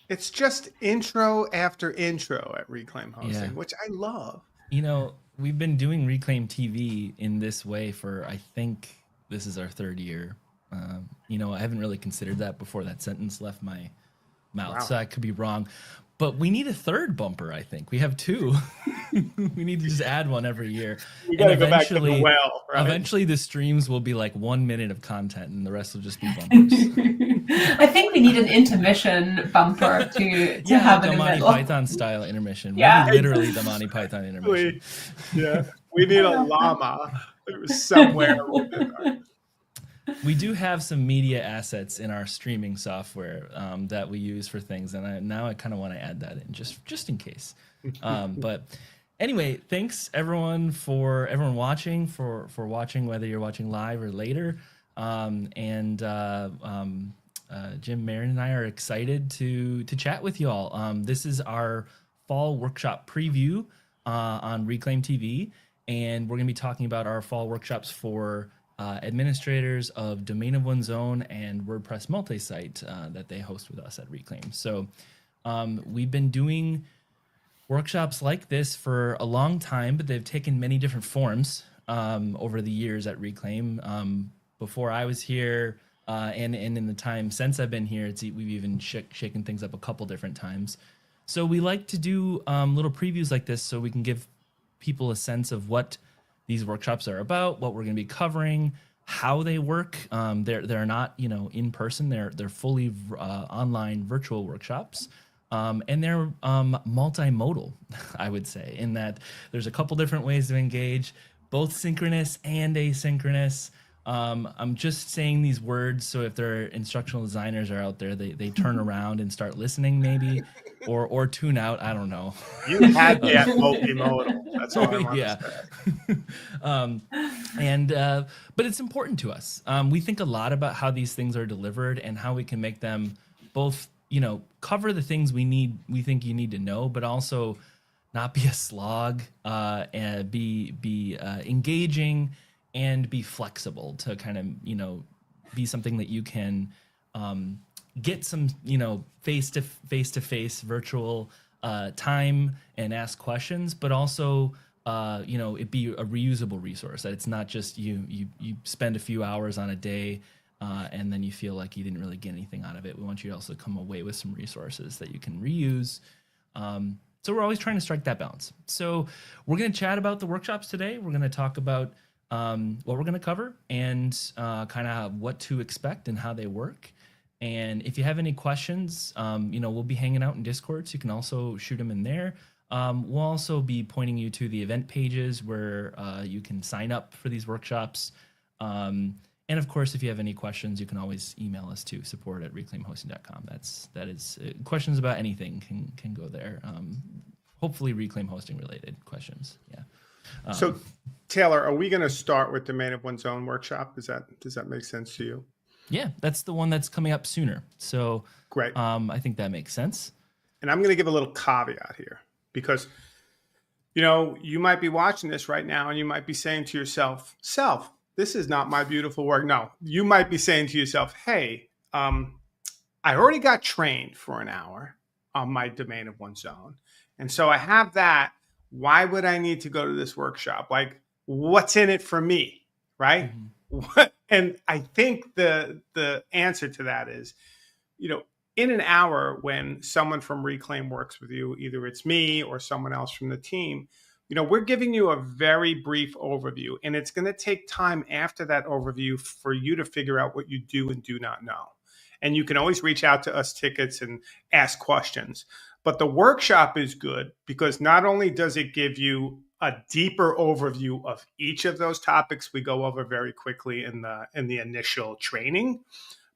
It's just intro after intro at Reclaim Yeah. Hosting, which I love. We've been doing Reclaim TV in this way for, I think this is our third year. I haven't really considered that before that sentence left my mouth, Wow. so I could be wrong. But we need a third bumper, I think. We have two. We need to just add one every year. We got And to go back to the eventually, well, right? eventually the streams will be like 1 minute of content and the rest will just be bumpers. I think we need an intermission bumper to Yeah, have like in a the Monty middle. Python style intermission. Maybe Yeah. literally the Monty Python intermission. Exactly. Yeah. We need a llama somewhere with it. We do have some media assets in our streaming software that we use for things, and now I kind of want to add that in just in case. But anyway, thanks everyone watching for watching, whether you're watching live or later. Jim, Marin, and I are excited to chat with you all. This is our fall workshop preview on Reclaim TV, and we're going to be talking about our fall workshops for administrators of Domain of One's Own and WordPress Multisite that they host with us at Reclaim. So we've been doing workshops like this for a long time, but they've taken many different forms over the years at Reclaim. Before I was here, and in the time since I've been here, we've even shaken things up a couple different times. So we like to do little previews like this so we can give people a sense of what these workshops are about, what we're going to be covering, how they work. They're not in person. They're fully online virtual workshops. And they're multimodal, I would say, in that there's a couple different ways to engage, both synchronous and asynchronous. I'm just saying these words so if their instructional designers are out there, they turn around and start listening maybe, or tune out. I don't know. You had me at multimodal. That's all I want Yeah. to say. But it's important to us. We think a lot about how these things are delivered and how we can make them both, cover the things we think you need to know, but also not be a slog, and be engaging and be flexible to kind of, be something that you can get some, face to face virtual time and ask questions, but also it be a reusable resource, that it's not just you spend a few hours on a day and then you feel like you didn't really get anything out of it. We want you to also come away with some resources that you can reuse. So we're always trying to strike that balance. So we're going to chat about the workshops today. We're going to talk about what we're going to cover and kind of what to expect and how they work. And if you have any questions, we'll be hanging out in Discord, so you can also shoot them in there. We'll also be pointing you to the event pages where you can sign up for these workshops. And of course, if you have any questions, you can always email us to support@reclaimhosting.com. That is questions about anything can go there. Hopefully Reclaim hosting related questions. Yeah. So Taylor, are we going to start with Domain of One's Own workshop? Does that make sense to you? Yeah, that's the one that's coming up sooner. So Great. I think that makes sense. And I'm going to give a little caveat here because, you might be watching this right now and you might be saying to yourself, this is not my beautiful work. No, you might be saying to yourself, hey, I already got trained for an hour on my Domain of One's Own. And so I have that. Why would I need to go to this workshop? Like, what's in it for me, right? Mm-hmm. And I think the answer to that is, in an hour when someone from Reclaim works with you, either it's me or someone else from the team, we're giving you a very brief overview, and it's going to take time after that overview for you to figure out what you do and do not know. And you can always reach out to us tickets and ask questions. But the workshop is good because not only does it give you a deeper overview of each of those topics we go over very quickly in the initial training,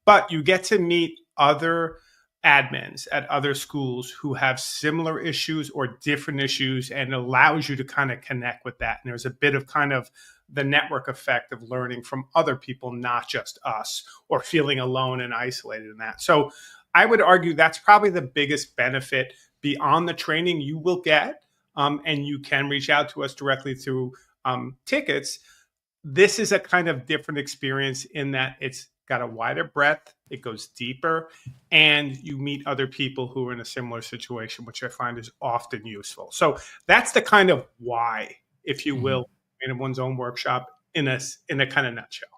but you get to meet other admins at other schools who have similar issues or different issues, and allows you to kind of connect with that. And there's a bit of kind of the network effect of learning from other people, not just us, or feeling alone and isolated in that. So I would argue that's probably the biggest benefit beyond the training you will get. And you can reach out to us directly through tickets. This is a kind of different experience in that it's got a wider breadth, it goes deeper, and you meet other people who are in a similar situation, which I find is often useful. So that's the kind of why, if you will, in one's own workshop in a kind of nutshell.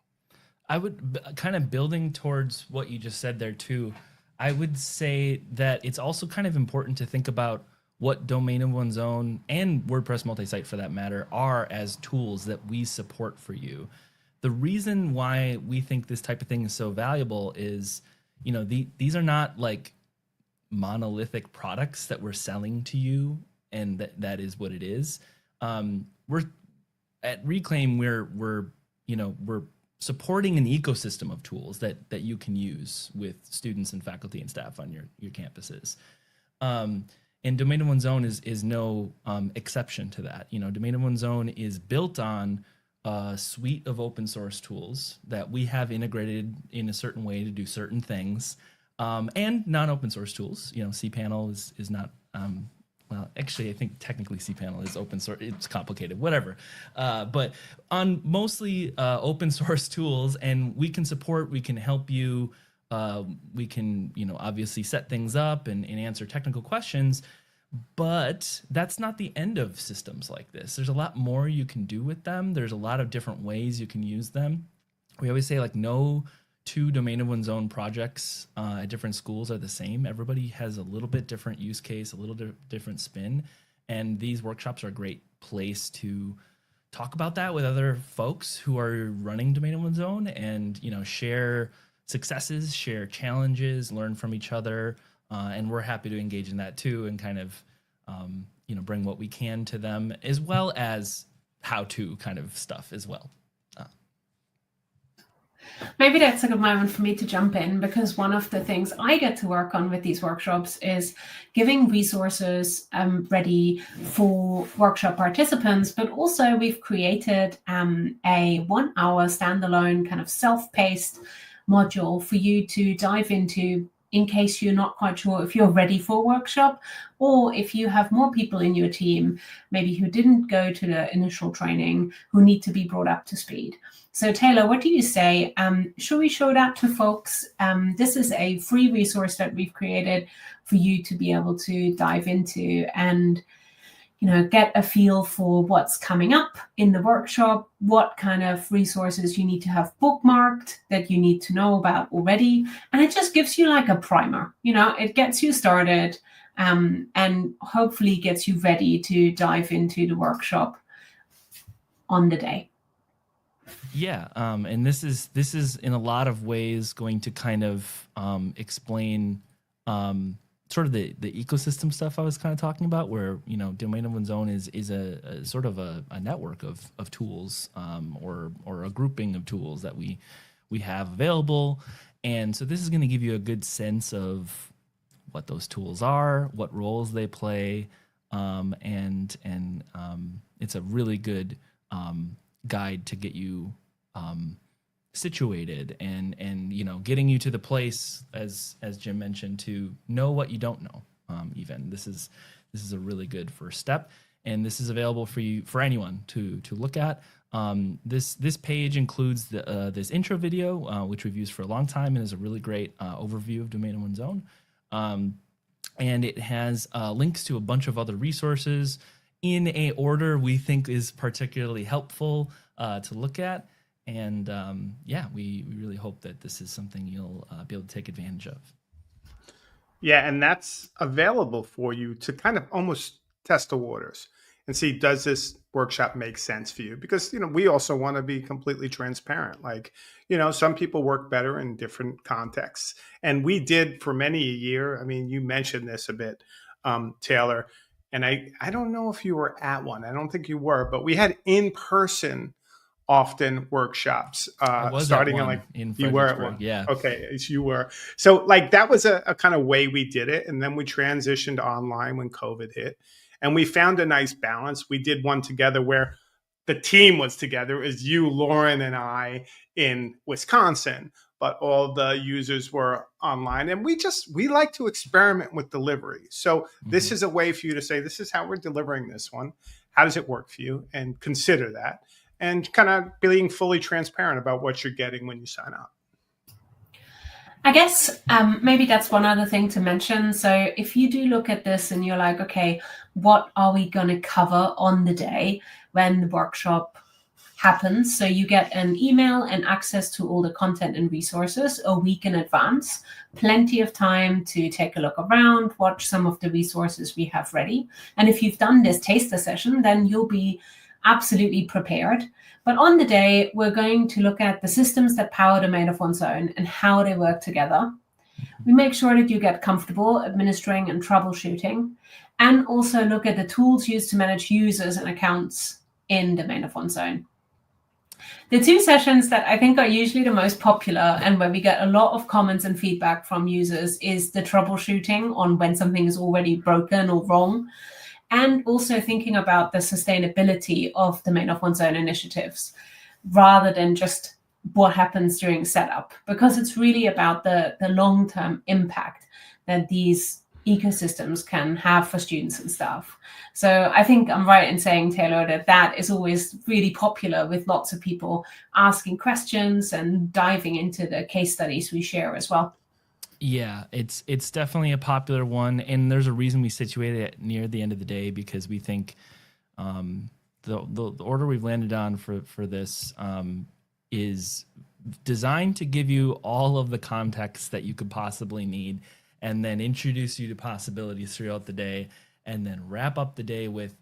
I would kind of building towards what you just said there too. I would say that it's also kind of important to think about what domain of one's own and WordPress multi-site for that matter are as tools that we support for you. The reason why we think this type of thing is so valuable is, you know, these are not like monolithic products that we're selling to you, and that is what it is. We're at Reclaim, we're supporting an ecosystem of tools that you can use with students and faculty and staff on your campuses. And Domain of One's Own is no exception to that. You know, Domain of One's Own is built on a suite of open source tools that we have integrated in a certain way to do certain things, and non-open source tools. You know, cPanel is not, well, actually, I think technically cPanel is open source. It's complicated, whatever. But on mostly open source tools, and we can help you. We can, you know, obviously set things up and answer technical questions. But that's not the end of systems like this. There's a lot more you can do with them. There's a lot of different ways you can use them. We always say, like, no two domain of one's own projects at different schools are the same. Everybody has a little bit different use case, a little different spin. And these workshops are a great place to talk about that with other folks who are running domain of one's own, and, you know, share successes, share challenges, learn from each other. And we're happy to engage in that too, and kind of, you know, bring what we can to them, as well as how-to kind of stuff as well. Maybe that's a good moment for me to jump in, because one of the things I get to work on with these workshops is giving resources ready for workshop participants, but also we've created a 1 hour standalone kind of self-paced module for you to dive into in case you're not quite sure if you're ready for a workshop, or if you have more people in your team, maybe who didn't go to the initial training, who need to be brought up to speed. So Taylor, what do you say? Should we show that to folks? This is a free resource that we've created for you to be able to dive into and, you know, get a feel for what's coming up in the workshop, what kind of resources you need to have bookmarked that you need to know about already. And it just gives you like a primer, you know, it gets you started and hopefully gets you ready to dive into the workshop on the day. Yeah, and this is in a lot of ways going to kind of explain sort of the ecosystem stuff I was kind of talking about, where, you know, domain of one's own is a sort of a network of tools, or a grouping of tools that we have available. And so this is going to give you a good sense of what those tools are, what roles they play, and it's a really good guide to get you situated and you know, getting you to the place, as Jim mentioned, to know what you don't know. Even this is a really good first step, and this is available for anyone to look at. This page includes this intro video, which we've used for a long time, and is a really great overview of domain of one's own. And it has links to a bunch of other resources in a order we think is particularly helpful to look at. And yeah, we really hope that this is something you'll be able to take advantage of. Yeah, and that's available for you to kind of almost test the waters and see, does this workshop make sense for you? Because, you know, we also want to be completely transparent. Like, you know, some people work better in different contexts. And we did for many a year. I mean, you mentioned this a bit, Taylor, and I don't know if you were at one. I don't think you were, but we had in-person often workshops starting in like you were at one. Yeah. Okay, you were. So like that was a kind of way we did it. And then we transitioned online when COVID hit. And we found a nice balance. We did one together where the team was together. It was you, Lauren, and I in Wisconsin, but all the users were online. And we like to experiment with delivery. So this is a way for you to say, this is how we're delivering this one. How does it work for you? And consider that. And kind of being fully transparent about what you're getting when you sign up. I guess maybe that's one other thing to mention. So if you do look at this and you're like, okay, what are we going to cover on the day when the workshop happens? So you get an email and access to all the content and resources a week in advance, plenty of time to take a look around, watch some of the resources we have ready. And if you've done this taster session, then you'll be absolutely prepared. But on the day, we're going to look at the systems that power Domain of One's Own and how they work together. We make sure that you get comfortable administering and troubleshooting, and also look at the tools used to manage users and accounts in Domain of One's Own. The two sessions that I think are usually the most popular and where we get a lot of comments and feedback from users is the troubleshooting on when something is already broken or wrong, and also thinking about the sustainability of Domain of One's Own initiatives, rather than just what happens during setup, because it's really about the long-term impact that these ecosystems can have for students and staff. So I think I'm right in saying, Taylor, that is always really popular with lots of people asking questions and diving into the case studies we share as well. Yeah, it's definitely a popular one, and there's a reason we situate it near the end of the day, because we think the order we've landed on for this is designed to give you all of the context that you could possibly need, and then introduce you to possibilities throughout the day, and then wrap up the day with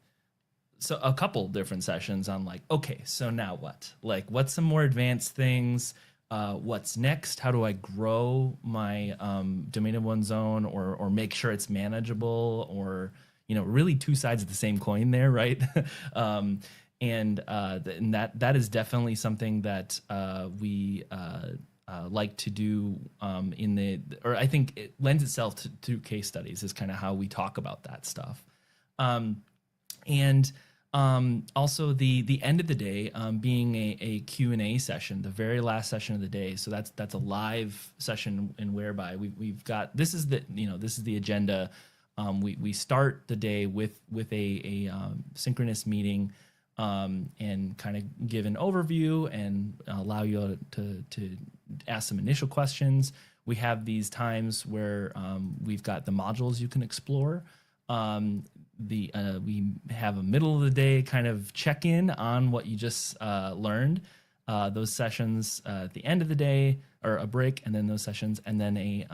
a couple different sessions on like, okay, so now what? Like, what's some more advanced things? What's next? How do I grow my Domain of One's Own, or make sure it's manageable, or, you know, really two sides of the same coin there, right? And that is definitely something that we like to do or I think it lends itself to case studies, is kind of how we talk about that stuff. And also the end of the day being a Q&A session, the very last session of the day. So that's a live session, and whereby we've got, this is the agenda. We start the day with a synchronous meeting, and kind of give an overview and allow you to ask some initial questions. We have these times where we've got the modules you can explore. We have a middle of the day kind of check-in on what you just learned. Those sessions at the end of the day, or a break, and then those sessions, and then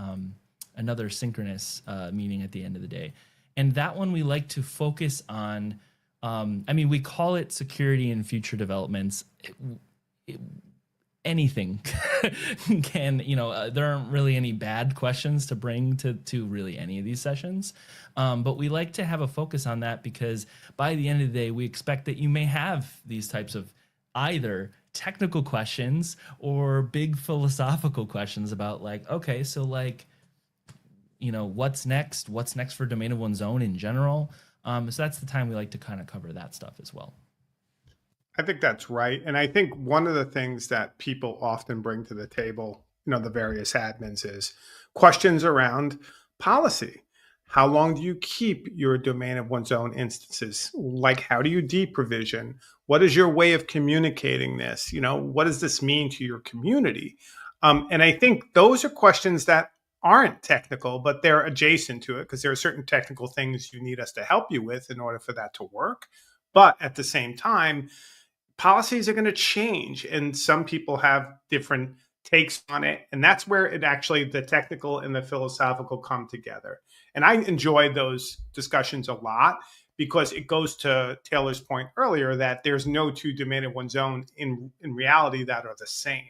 another synchronous meeting at the end of the day. And that one we like to focus on. We call it security and future developments. Anything can, there aren't really any bad questions to bring to really any of these sessions. But we like to have a focus on that, because by the end of the day, we expect that you may have these types of either technical questions or big philosophical questions about, like, okay, so like, what's next? What's next for Domain of One's Own in general? So that's the time we like to kind of cover that stuff as well. I think that's right. And I think one of the things that people often bring to the table, the various admins, is questions around policy. How long do you keep your Domain of One's Own instances? Like, how do you deprovision? What is your way of communicating this? What does this mean to your community? And I think those are questions that aren't technical, but they're adjacent to it, because there are certain technical things you need us to help you with in order for that to work. But at the same time, policies are going to change, and some people have different takes on it. And that's where the technical and the philosophical come together. And I enjoy those discussions a lot, because it goes to Taylor's point earlier that there's no two Domain of One's Own in reality that are the same.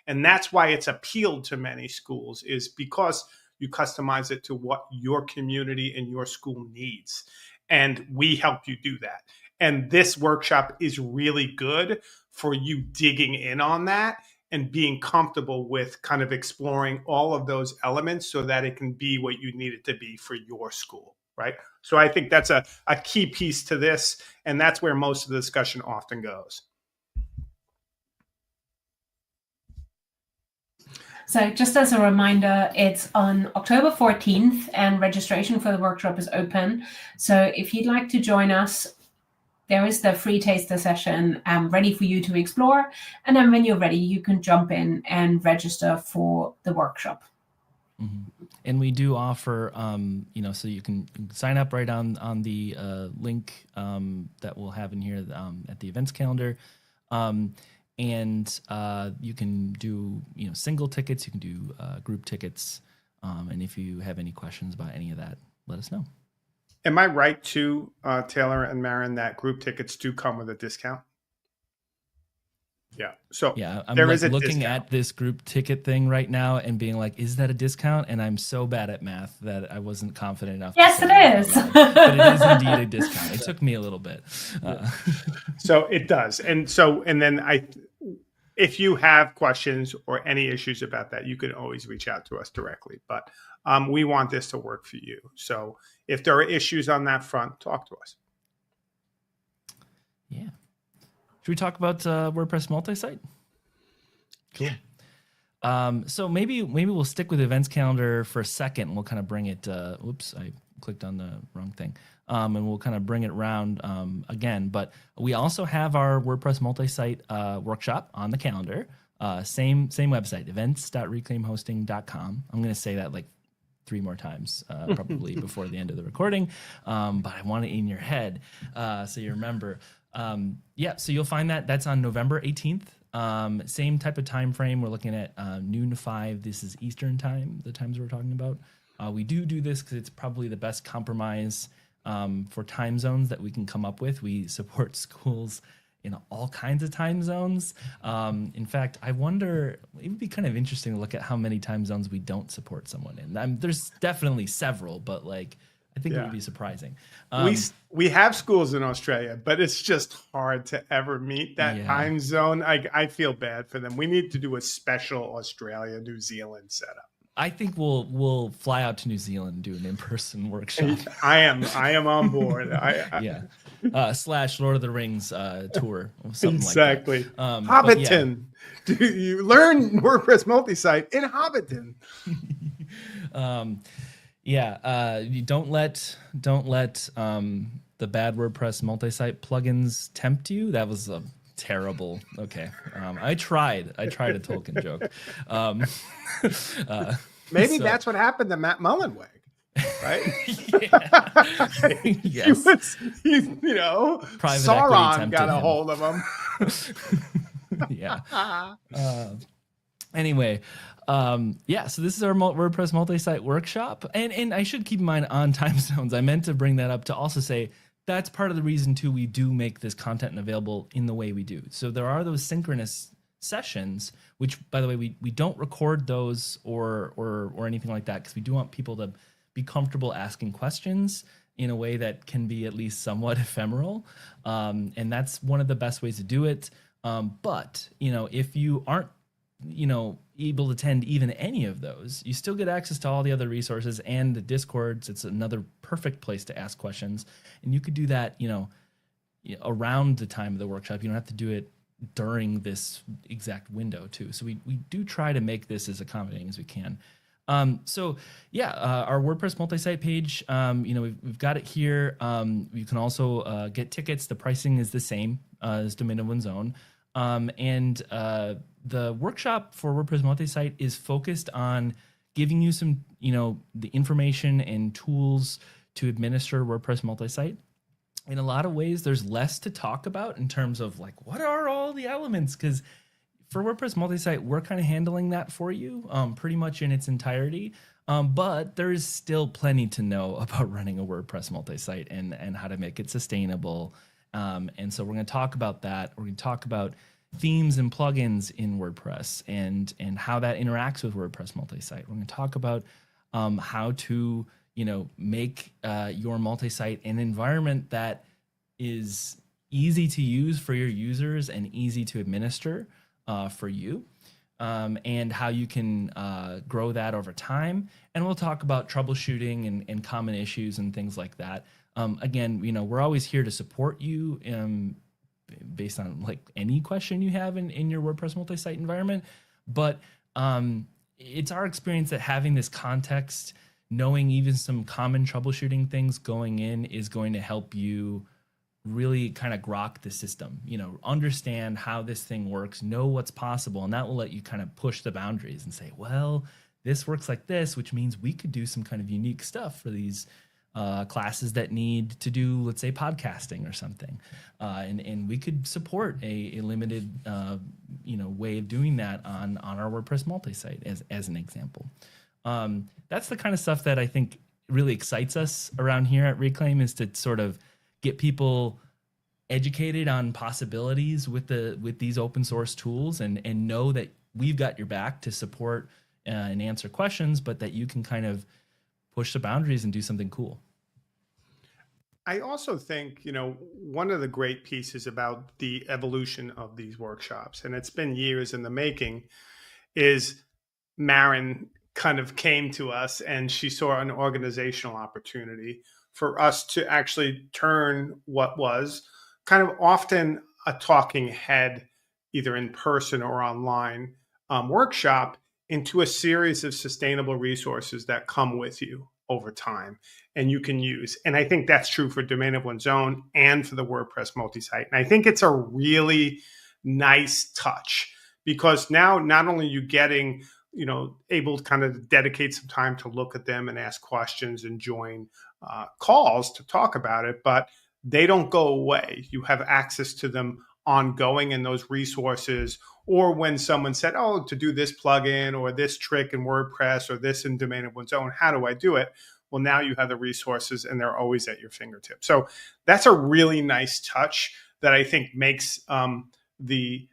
And that's why it's appealed to many schools, is because you customize it to what your community and your school needs. And we help you do that. And this workshop is really good for you digging in on that and being comfortable with kind of exploring all of those elements so that it can be what you need it to be for your school, right? So I think that's a key piece to this, and that's where most of the discussion often goes. So just as a reminder, it's on October 14th, and registration for the workshop is open. So if you'd like to join us, there is the free taster session ready for you to explore. And then when you're ready, you can jump in and register for the workshop. And we do offer, so you can sign up right on the link that we'll have in here at the events calendar. And you can do, single tickets, you can do group tickets. And if you have any questions about any of that, let us know. Am I right too, Taylor and Marin, that group tickets do come with a discount? Yeah. So yeah, I'm there like is a looking discount. at this group ticket thing right now and being like, is that a discount? And I'm so bad at math that I wasn't confident enough. Yes, to it say is. but it is indeed a discount. It took me a little bit. So it does. And then if you have questions or any issues about that, you can always reach out to us directly. But we want this to work for you. So if there are issues on that front, talk to us. Yeah. Should we talk about WordPress multisite? Cool. So maybe we'll stick with events calendar for a second. We'll kind of bring it. Oops, I clicked on the wrong thing. And we'll kind of bring it around again. But we also have our WordPress multisite workshop on the calendar. Same website, events.reclaimhosting.com. I'm going to say that like 3 more times, probably before the end of the recording. But I want it in your head so you remember. So you'll find that's on November 18th. Same type of time frame. We're looking at noon to 5. This is Eastern time, the times we're talking about. We do this because it's probably the best compromise for time zones that we can come up with. We support schools in all kinds of time zones. In fact, I wonder, it would be kind of interesting to look at how many time zones we don't support someone in. There's definitely several, but I think it would be surprising. We have schools in Australia, but it's just hard to ever meet that time zone. I feel bad for them. We need to do a special Australia, New Zealand setup. I think we'll fly out to New Zealand and do an in-person workshop. I am on board. / Lord of the Rings tour, something exactly. Like that. Hobbiton. Do you learn WordPress multisite in Hobbiton? You don't let the bad WordPress multisite plugins tempt you. That was a terrible. Okay, I tried a Tolkien joke. Maybe that's what happened to Matt Mullenweg, right? Yes. Private Sauron got a hold of him. Anyway, so this is our WordPress multi-site workshop, and I should keep in mind on time zones. I meant to bring that up to also say that's part of the reason too we do make this content available in the way we do. So there are those synchronous sessions, which by the way we don't record those or anything like that because we do want people to be comfortable asking questions in a way that can be at least somewhat ephemeral, and that's one of the best ways to do it. But if you aren't able to attend even any of those, you still get access to all the other resources and the Discords. It's another perfect place to ask questions, and you could do that around the time of the workshop. You don't have to do it during this exact window too. So we do try to make this as accommodating as we can. Our WordPress multi-site page, we've got it here. You can also get tickets. The pricing is the same as Domain of One's Own. The workshop for WordPress multi-site is focused on giving you some, the information and tools to administer WordPress multi-site. In a lot of ways, there's less to talk about in terms of what are all the elements? Because for WordPress multi-site, we're kind of handling that for you pretty much in its entirety. But there's still plenty to know about running a WordPress multi-site and how to make it sustainable. And so we're going to talk about that. We're going to talk about themes and plugins in WordPress and how that interacts with WordPress multi-site. We're going to talk about how to make your multi-site an environment that is easy to use for your users and easy to administer for you, and how you can grow that over time. And we'll talk about troubleshooting and common issues and things like that. Again, we're always here to support you based on any question you have in your WordPress multi-site environment. But it's our experience that having this context, knowing even some common troubleshooting things going in, is going to help you really kind of grok the system, understand how this thing works, know what's possible, and that will let you kind of push the boundaries and say, well, this works like this, which means we could do some kind of unique stuff for these classes that need to do, let's say, podcasting or something, and we could support a limited way of doing that on our WordPress multi-site as an example. That's the kind of stuff that I think really excites us around here at Reclaim, is to sort of get people educated on possibilities with these open source tools, and know that we've got your back to support and answer questions, but that you can kind of push the boundaries and do something cool. I also think, one of the great pieces about the evolution of these workshops, and it's been years in the making, is Maren kind of came to us and she saw an organizational opportunity for us to actually turn what was kind of often a talking head, either in person or online, workshop into a series of sustainable resources that come with you over time and you can use. And I think that's true for Domain of One's Own and for the WordPress multi-site. And I think it's a really nice touch, because now not only are you getting, able to kind of dedicate some time to look at them and ask questions and join calls to talk about it, but they don't go away. You have access to them ongoing in those resources, or when someone said, oh, to do this plugin or this trick in WordPress or this in Domain of One's Own, how do I do it? Well, now you have the resources and they're always at your fingertips. So that's a really nice touch that I think makes the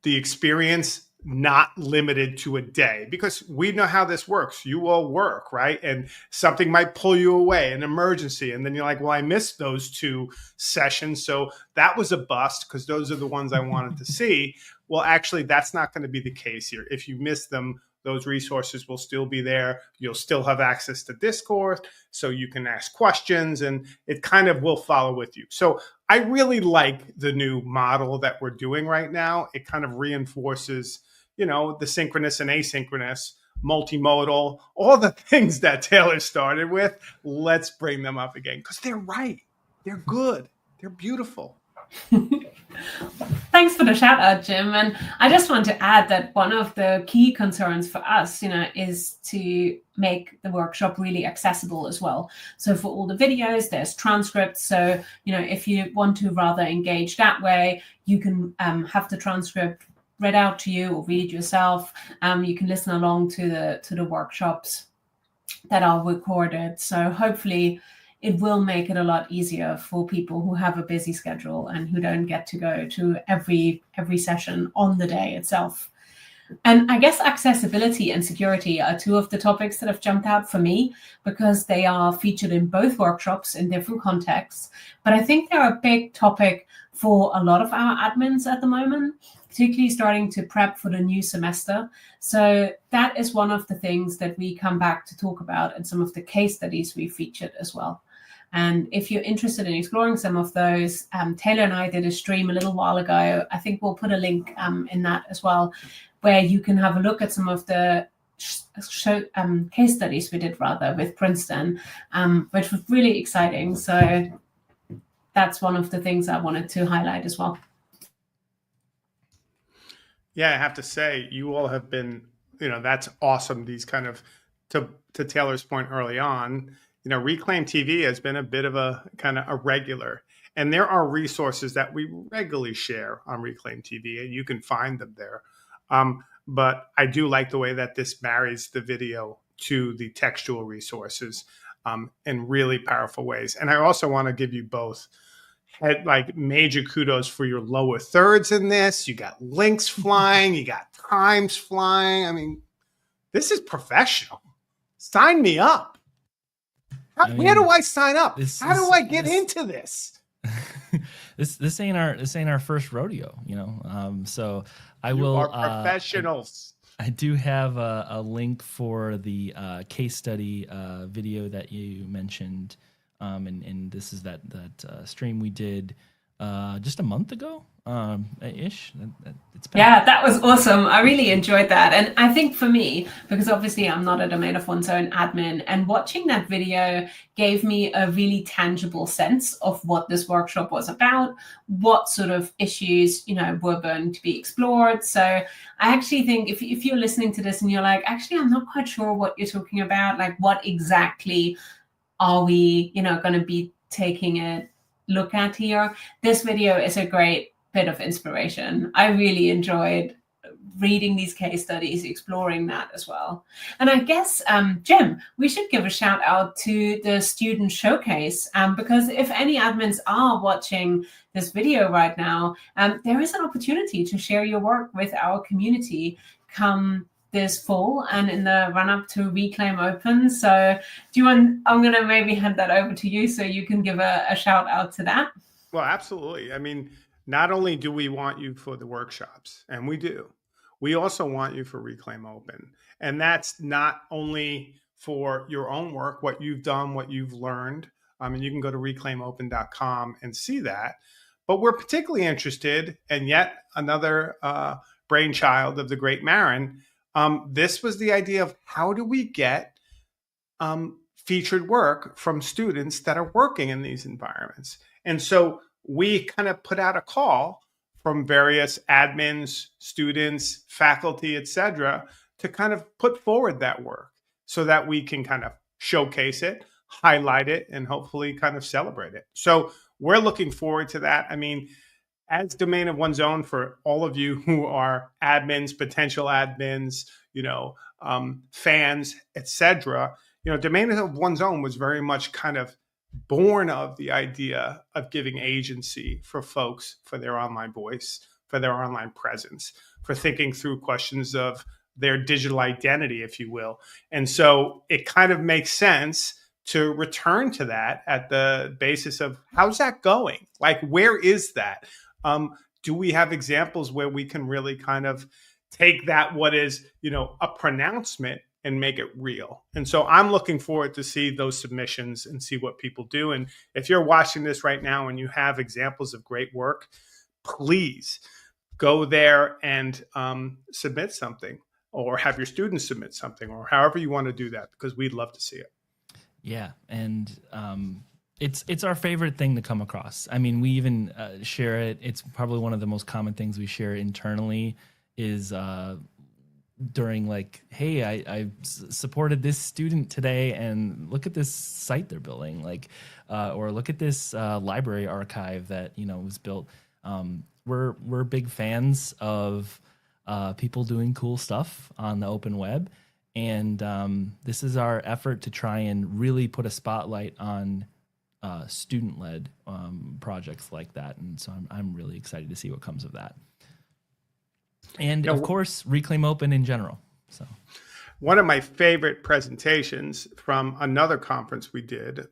experience not limited to a day, because we know how this works. You all work, right? And something might pull you away, an emergency. And then you're like, well, I missed those 2 sessions. So that was a bust, because those are the ones I wanted to see. Well, actually, that's not going to be the case here. If you miss them, those resources will still be there. You'll still have access to Discord, so you can ask questions, and it kind of will follow with you. So I really like the new model that we're doing right now. It kind of reinforces, the synchronous and asynchronous, multimodal, all the things that Taylor started with. Let's bring them up again, because they're right. They're good. They're beautiful. Thanks for the shout out, Jim. And I just want to add that one of the key concerns for us, is to make the workshop really accessible as well. So for all the videos, there's transcripts. So, if you want to rather engage that way, you can have the transcript read out to you or read yourself. You can listen along to the workshops that are recorded. So hopefully it will make it a lot easier for people who have a busy schedule and who don't get to go to every session on the day itself. And I guess accessibility and security are 2 of the topics that have jumped out for me, because they are featured in both workshops in different contexts. But I think they're a big topic for a lot of our admins at the moment, particularly starting to prep for the new semester. So that is one of the things that we come back to talk about in some of the case studies we featured as well. And if you're interested in exploring some of those, Taylor and I did a stream a little while ago. I think we'll put a link in that as well, where you can have a look at some of the case studies we did with Princeton, which was really exciting. So that's one of the things I wanted to highlight as well. Yeah, I have to say, you all have been, that's awesome. These kind of, to Taylor's point early on, Reclaim TV has been a bit of a kind of a regular. And there are resources that we regularly share on Reclaim TV, and you can find them there. But I do like the way that this marries the video to the textual resources in really powerful ways. And I also want to give you both major kudos for your lower thirds in this. You got links flying, you got times flying. I mean, this is professional. Sign me up. Where do I sign up? How do I get into this? This ain't our first rodeo, So You are professionals. I do have a link for the case study video that you mentioned, and this is that stream we did just a month ago, ish. It's been. Yeah, that was awesome. I really enjoyed that. And I think for me, because obviously I'm not a domain of one's own admin, and watching that video gave me a really tangible sense of what this workshop was about, what sort of issues, were going to be explored. So I actually think if you're listening to this and you're like, actually, I'm not quite sure what you're talking about, like what exactly are we, going to be taking a look at here, this video is a great bit of inspiration. I really enjoyed reading these case studies, exploring that as well. And I guess, Jim, we should give a shout out to the student showcase, because if any admins are watching this video right now, there is an opportunity to share your work with our community come this fall and in the run up to Reclaim Open. So I'm going to maybe hand that over to you so you can give a shout out to that. Well, absolutely. I mean, not only do we want you for the workshops, and we do, we also want you for Reclaim Open. And that's not only for your own work, what you've done, what you've learned. And you can go to reclaimopen.com and see that. But we're particularly interested, and yet another brainchild of the great Marin, this was the idea of how do we get featured work from students that are working in these environments. And so we kind of put out a call from various admins, students, faculty, etc., to kind of put forward that work so that we can kind of showcase it, highlight it, and hopefully kind of celebrate it. So we're looking forward to that. I mean, as domain of one's own, for all of you who are admins, potential admins, fans, etc., domain of one's own was very much kind of born of the idea of giving agency for folks for their online voice, for their online presence, for thinking through questions of their digital identity, if you will. And so it kind of makes sense to return to that at the basis of how's that going? Like, where is that? Do we have examples where we can really kind of take that, what is, a pronouncement, and make it real? And so I'm looking forward to see those submissions and see what people do. And if you're watching this right now and you have examples of great work, please go there and submit something, or have your students submit something, or however you want to do that, because we'd love to see it. Yeah. And it's our favorite thing to come across. I mean, we even share it. It's probably one of the most common things we share internally is during like, hey, I supported this student today, and look at this site they're building, like, or look at this library archive that was built. We're big fans of people doing cool stuff on the open web, and this is our effort to try and really put a spotlight on student-led projects like that. And so I'm really excited to see what comes of that. And of course, Reclaim Open in general. So one of my favorite presentations from another conference we did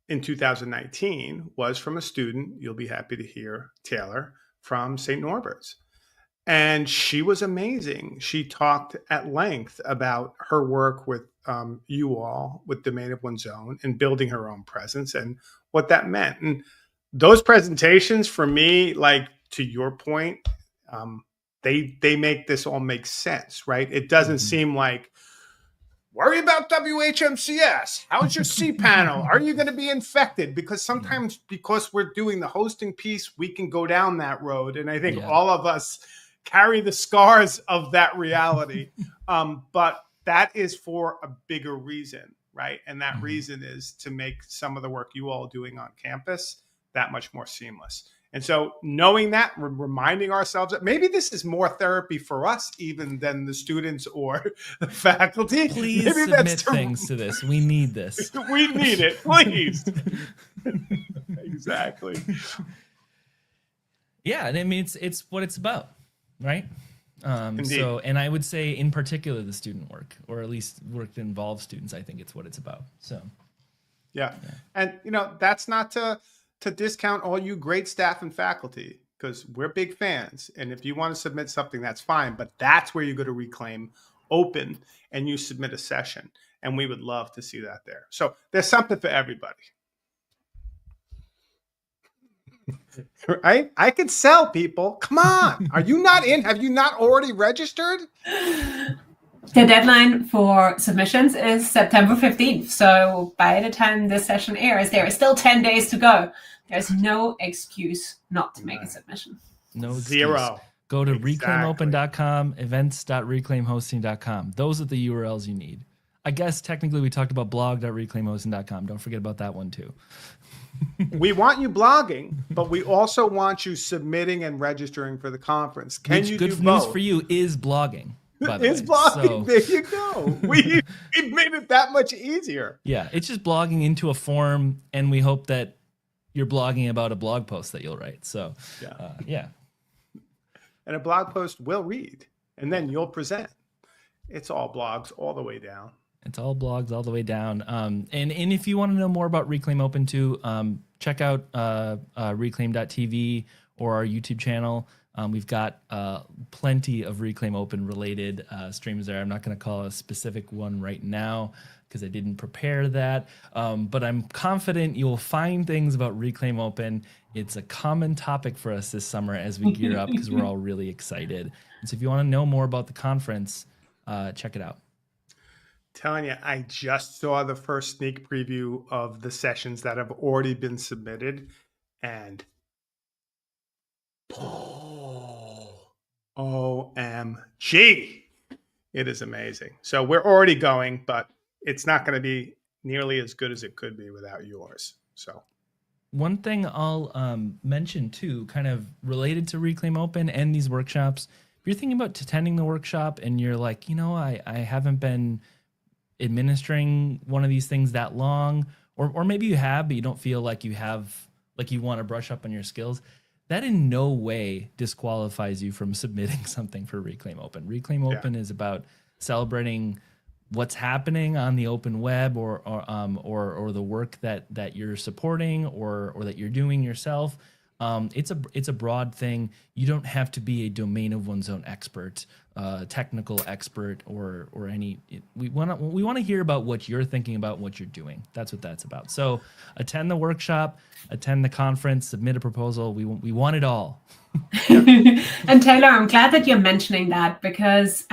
in 2019 was from a student, you'll be happy to hear, Taylor, from St. Norbert's. And she was amazing. She talked at length about her work with you all, with Domain of One's Own, and building her own presence and what that meant. And those presentations, for me, like to your point, they make this all make sense, right? It doesn't seem like, worry about WHMCS. How's your cPanel? Are you going to be infected? Because sometimes, because we're doing the hosting piece, we can go down that road. And I think all of us carry the scars of that reality. But that is for a bigger reason, right? And that reason is to make some of the work you all are doing on campus that much more seamless. And so knowing that, we're reminding ourselves that maybe this is more therapy for us even than the students or the faculty. Please maybe submit things to this. We need this. We need it, please. Exactly. Yeah, and I mean, it's what it's about, right? So, and I would say in particular the student work, or at least work that involves students, I think it's what it's about. So yeah. And that's not to discount all you great staff and faculty, because we're big fans. And if you want to submit something, that's fine. But that's where you go to Reclaim Open and you submit a session. And we would love to see that there. So there's something for everybody. Right? I can sell, people. Come on. Are you not in? Have you not already registered? The deadline for submissions is September 15th. So by the time this session airs, there is still 10 days to go. There's no excuse not to make a submission. No excuse. Zero. Go to Exactly. reclaimopen.com, events.reclaimhosting.com. Those are the URLs you need. I guess technically we talked about blog.reclaimhosting.com. Don't forget about that one too. We want you blogging, but we also want you submitting and registering for the conference. Can Which you good do news both? for you is blogging. By the It's way. blogging. So, There you go. We've made it that much easier. yeah, it's just blogging into a form, and we hope that you're blogging about a blog post that you'll write. So, yeah. And a blog post will read, and then you'll present. It's all blogs all the way down. It's all blogs all the way down. And if you want to know more about Reclaim Open too, check out reclaim.tv or our YouTube channel. We've got plenty of Reclaim Open related streams there. I'm not going to call a specific one right now because I didn't prepare that. But I'm confident you'll find things about Reclaim Open. It's a common topic for us this summer as we gear up because we're all really excited. And so if you want to know more about the conference, check it out. Telling you, I just saw the first sneak preview of the sessions that have already been submitted, and OMG, it is amazing. So we're already going, but it's not going to be nearly as good as it could be without yours. So one thing I'll mention too, kind of related to Reclaim Open and these workshops, if you're thinking about attending the workshop and you're like, I haven't been administering one of these things that long, or maybe you have, but you don't feel like you want to brush up on your skills, that in no way disqualifies you from submitting something for Reclaim Open. Reclaim Open is about celebrating what's happening on the open web or the work that you're supporting or that you're doing yourself. It's a broad thing. You don't have to be a domain of one's own expert, technical expert, or any. We want to hear about what you're thinking about, what you're doing. That's what that's about. So attend the workshop, attend the conference, submit a proposal. We want it all. And Taylor, I'm glad that you're mentioning that because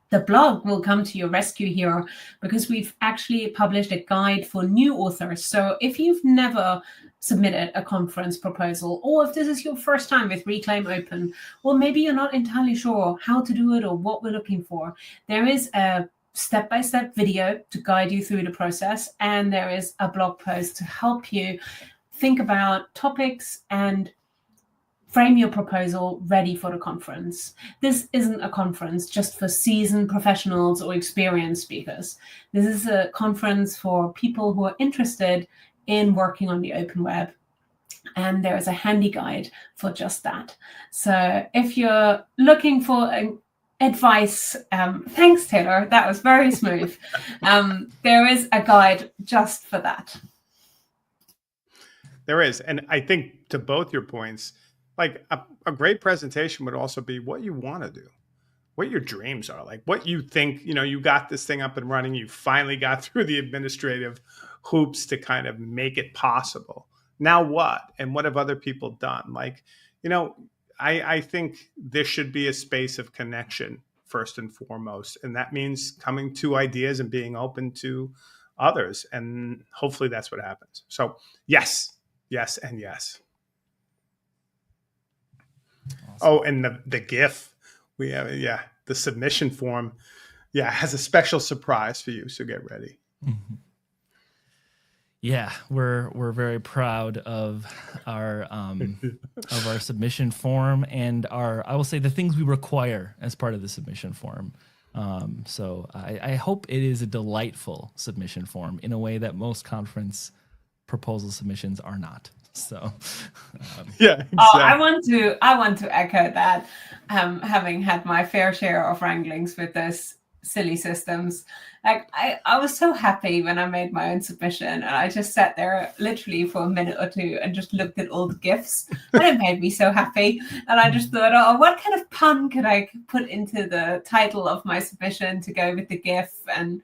the blog will come to your rescue here because we've actually published a guide for new authors. So if you've never submitted a conference proposal, or if this is your first time with Reclaim Open, or maybe you're not entirely sure how to do it or what we're looking for, there is a step-by-step video to guide you through the process, and there is a blog post to help you think about topics and frame your proposal ready for the conference. This isn't a conference just for seasoned professionals or experienced speakers. This is a conference for people who are interested in working on the open web. And there is a handy guide for just that. So if you're looking for advice, thanks, Taylor. That was very smooth. There is a guide just for that. there is. And I think to both your points, like a great presentation would also be what you want to do, what your dreams are, like what you think, you got this thing up and running, you finally got through the administrative hoops to kind of make it possible. Now what? And what have other people done? Like, I think there should be a space of connection first and foremost. And that means coming to ideas and being open to others. And hopefully that's what happens. So yes, and yes. Awesome. Oh, and the GIF, we have, the submission form, has a special surprise for you. So get ready. Mm-hmm. Yeah, we're very proud of our submission form and I will say the things we require as part of the submission form. So I hope it is a delightful submission form in a way that most conference proposal submissions are not. So exactly. I want to echo that. Having had my fair share of wranglings with this silly systems, like I was so happy when I made my own submission, and I just sat there literally for a minute or two and just looked at all the GIFs, and it made me so happy. And I just thought, oh, what kind of pun could I put into the title of my submission to go with the GIF? And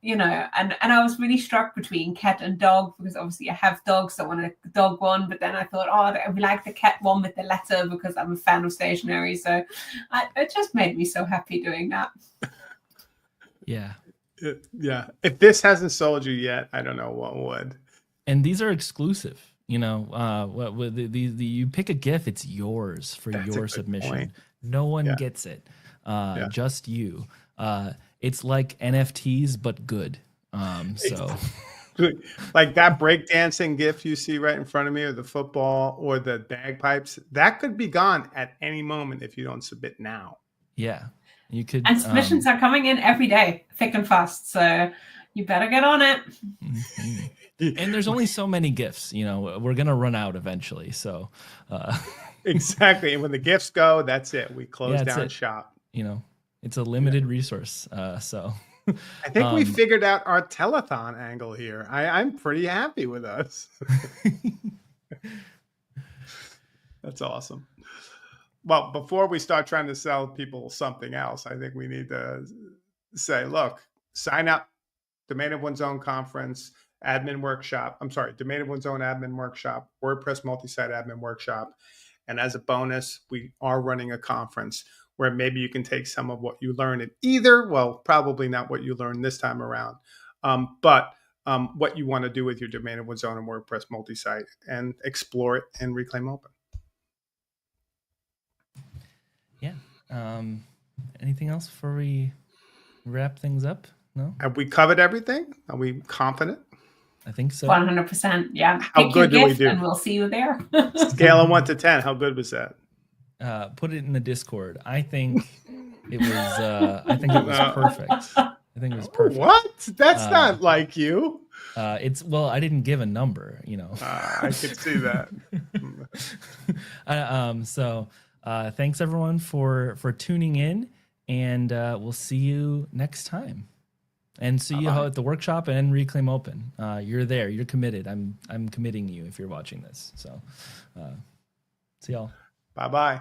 you know, and I was really struck between cat and dog, because obviously I have dogs, so I wanted a dog one, but then I thought, oh, I would like the cat one with the letter because I'm a fan of stationery. So it just made me so happy doing that. Yeah. Yeah. If this hasn't sold you yet, I don't know what would. And these are exclusive. You know, you pick a GIF, it's yours for That's a your good submission. point. No one Yeah. gets it. Yeah. Just you. It's like NFTs, but good. So Like that breakdancing GIF you see right in front of me, or the football or the bagpipes, that could be gone at any moment if you don't submit now. yeah, you could. And submissions are coming in every day, thick and fast. So you better get on it. And there's only so many GIFs, you know, we're going to run out eventually. So Exactly. And when the GIFs go, that's it. We close Yeah, that's down it. shop. You know, it's a limited resource. So I think we figured out our telethon angle here. I'm pretty happy with us. That's awesome. Well, before we start trying to sell people something else, I think we need to say, look, sign up, Domain of One's Own Conference, Admin Workshop. I'm sorry, Domain of One's Own Admin Workshop, WordPress Multisite Admin Workshop. And as a bonus, we are running a conference where maybe you can take some of what you learned in either, well, probably not what you learned this time around, but what you want to do with your Domain of One's Own and WordPress Multisite, and explore it and reclaim open. yeah. Anything else before we wrap things up? No, Have we covered everything? Are we confident? I think so. 100%. Yeah. How Pick your good do we gift do? and we'll see you there. Scale of 1 to 10. How good was that? Put it in the Discord. I think it was. I think it was perfect. I think it was perfect. What? That's not like you. It's well, I didn't give a number. You know. I could see that. So thanks everyone for tuning in, and we'll see you next time. And see you at the workshop and Reclaim Open. You're there. You're committed. I'm committing you if you're watching this. So see y'all. Bye-bye.